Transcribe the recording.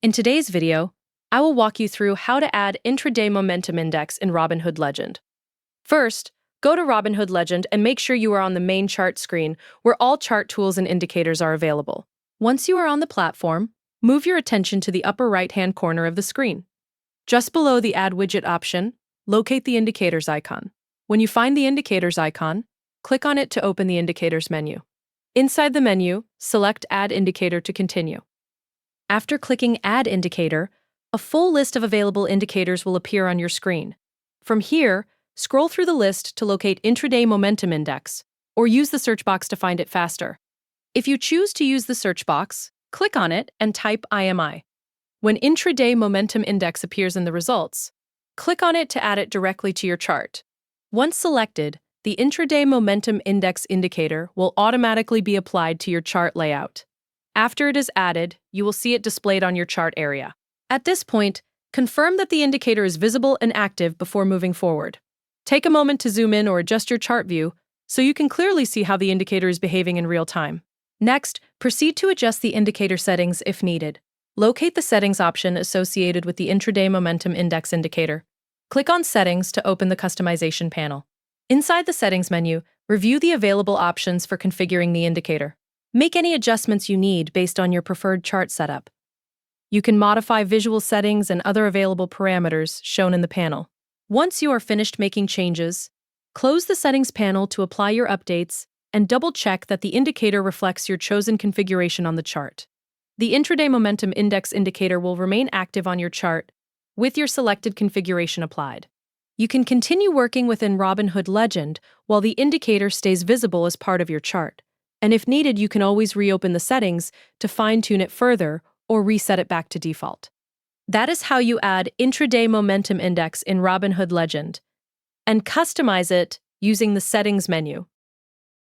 In today's video, I will walk you through how to add Intraday Momentum Index in Robinhood Legend. First, go to Robinhood Legend and make sure you are on the main chart screen where all chart tools and indicators are available. Once you are on the platform, move your attention to the upper right-hand corner of the screen. Just below the Add Widget option, locate the Indicators icon. When you find the Indicators icon, click on it to open the Indicators menu. Inside the menu, select Add Indicator to continue. After clicking Add Indicator, a full list of available indicators will appear on your screen. From here, scroll through the list to locate Intraday Momentum Index, or use the search box to find it faster. If you choose to use the search box, click on it and type IMI. When Intraday Momentum Index appears in the results, click on it to add it directly to your chart. Once selected, the Intraday Momentum Index indicator will automatically be applied to your chart layout. After it is added, you will see it displayed on your chart area. At this point, confirm that the indicator is visible and active before moving forward. Take a moment to zoom in or adjust your chart view so you can clearly see how the indicator is behaving in real time. Next, proceed to adjust the indicator settings if needed. Locate the Settings option associated with the Intraday Momentum Index indicator. Click on Settings to open the Customization panel. Inside the Settings menu, review the available options for configuring the indicator. Make any adjustments you need based on your preferred chart setup. You can modify visual settings and other available parameters shown in the panel. Once you are finished making changes, close the Settings panel to apply your updates and double-check that the indicator reflects your chosen configuration on the chart. The Intraday Momentum Index indicator will remain active on your chart with your selected configuration applied. You can continue working within Robinhood Legend while the indicator stays visible as part of your chart. And if needed, you can always reopen the settings to fine-tune it further or reset it back to default. That is how you add Intraday Momentum Index in Robinhood Legend and customize it using the Settings menu.